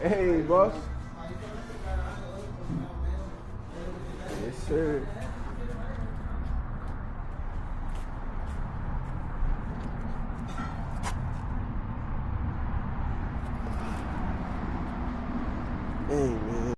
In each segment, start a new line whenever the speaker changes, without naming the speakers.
Hey, boss. Yes, sir. Hey, man.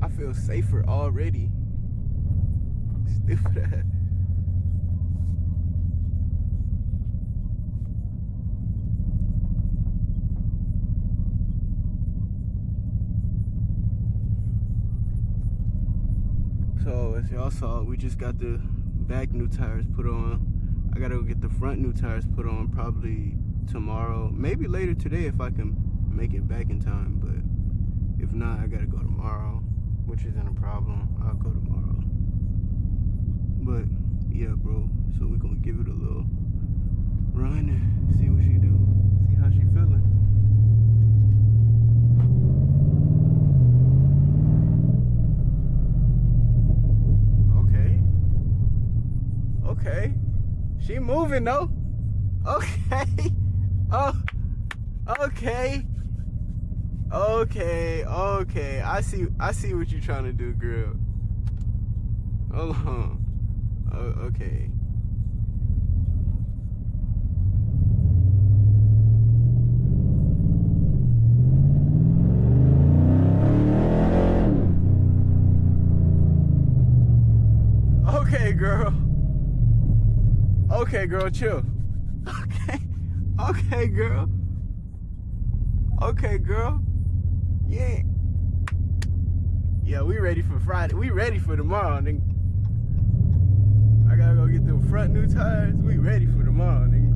I feel safer already. Stupid. So as y'all saw, we just got the back new tires put on. I gotta go get the front new tires put on probably tomorrow, maybe later today if I can make it back in time, but if not, I gotta go tomorrow, which isn't a problem. I'll go tomorrow. But yeah, bro, so we're gonna give it a little run and see what she do, see how she feeling. Okay, she moving though. Okay. Oh, okay. Okay. I see what you're trying to do, girl. Hold on. Okay. Okay, girl. Okay, girl, chill. Okay, girl. Okay, girl. Yeah. Yeah, we ready for Friday. We ready for tomorrow, nigga. I gotta go get them front new tires. We ready for tomorrow, nigga.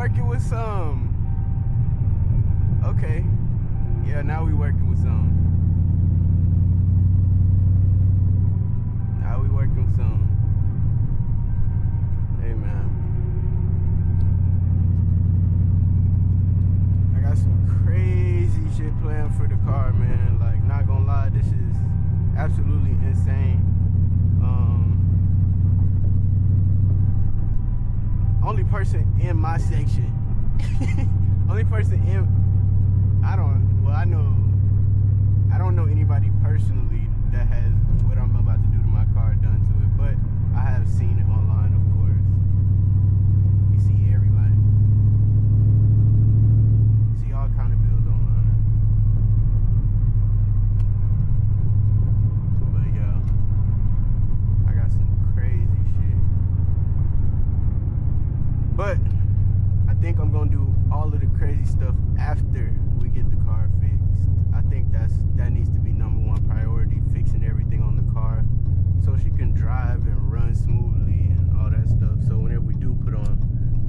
working with some. Okay. Yeah, now we working with some. Now we working with some. Hey, man. I got some crazy shit planned. insane. Only person in my section. Only person in. I don't know anybody personally that has what I'm about to do to my car done to it, but I have seen it online, of course. You see everybody. You see all kind of bills online. But yeah, I got some crazy shit. But I think I'm gonna do all of the crazy stuff after we get the car fixed. I think that needs to be number one priority, fixing everything on the car so she can drive and run smoothly and all that stuff. So whenever we do put on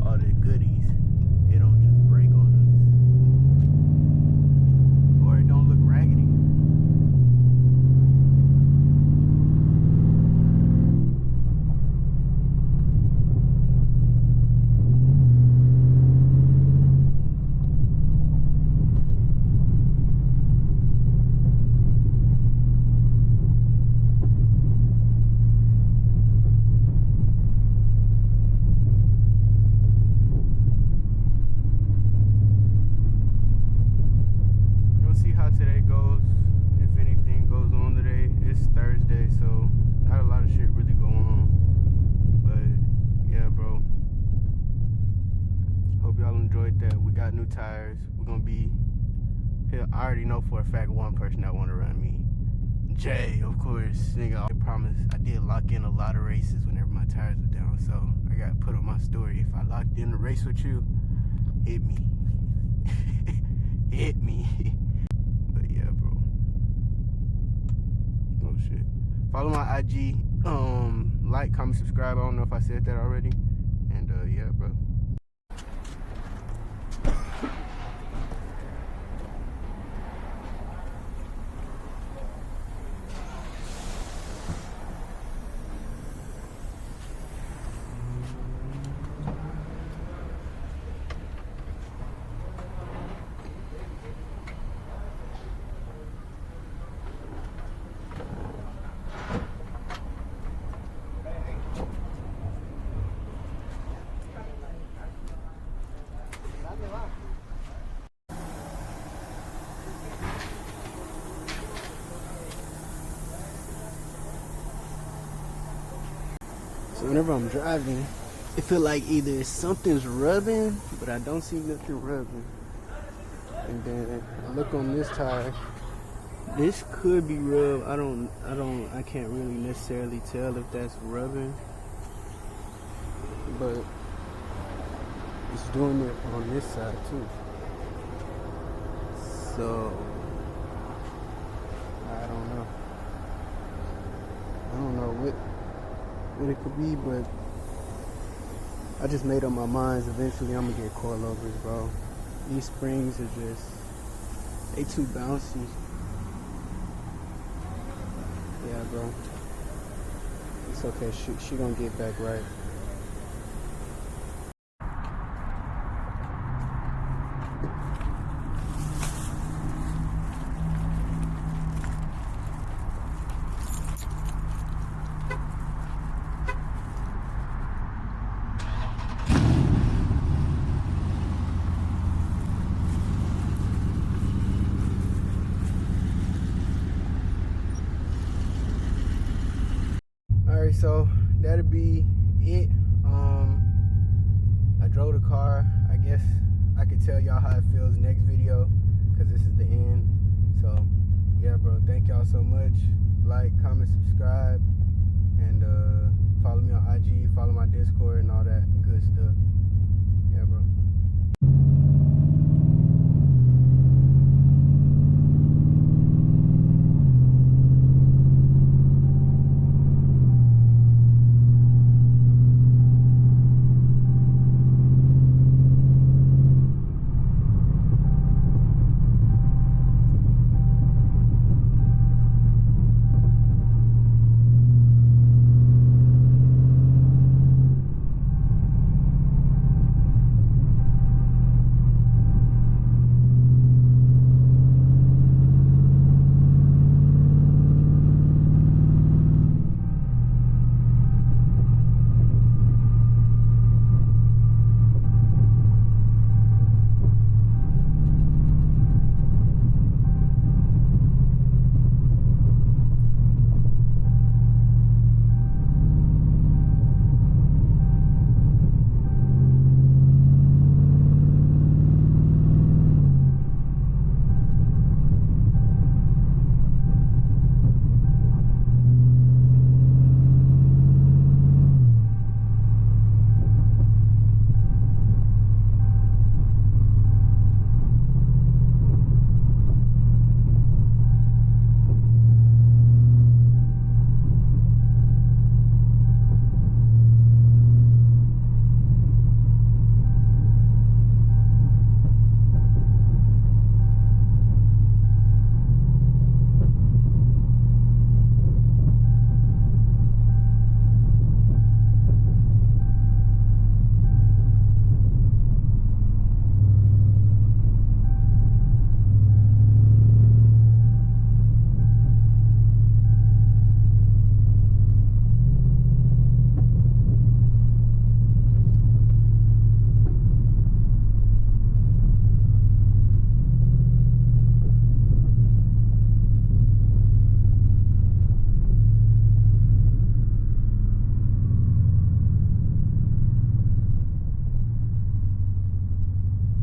all the goodies, it don't just break on us. Or it don't look raggedy. Today goes, if anything goes on today. It's Thursday, so not a lot of shit really going on, but yeah, bro, hope y'all enjoyed that. We got new tires. We're gonna be here. I already know for a fact one person that want to run me, Jay, of course. Nigga, I promise I did lock in a lot of races whenever my tires were down, so I gotta put on my story. If I locked in a race with you, hit me. Hit me. Follow my IG, like, comment, subscribe. I don't know if I said that already. And yeah, bro. So whenever I'm driving, it feel like either something's rubbing, but I don't see nothing rubbing. And then I look on this tire. This could be rubbed. I can't really necessarily tell if that's rubbing, but it's doing it on this side too. So I don't know what it could be, but I just made up my mind. Eventually I'm gonna get coilovers, bro. These springs are they too bouncy. Yeah, bro, it's okay. She gonna get back right. Alright, so that'll be it. I drove the car. I guess I could tell y'all how it feels next video, because this is the end. So yeah, bro, thank y'all so much. Like, comment, subscribe.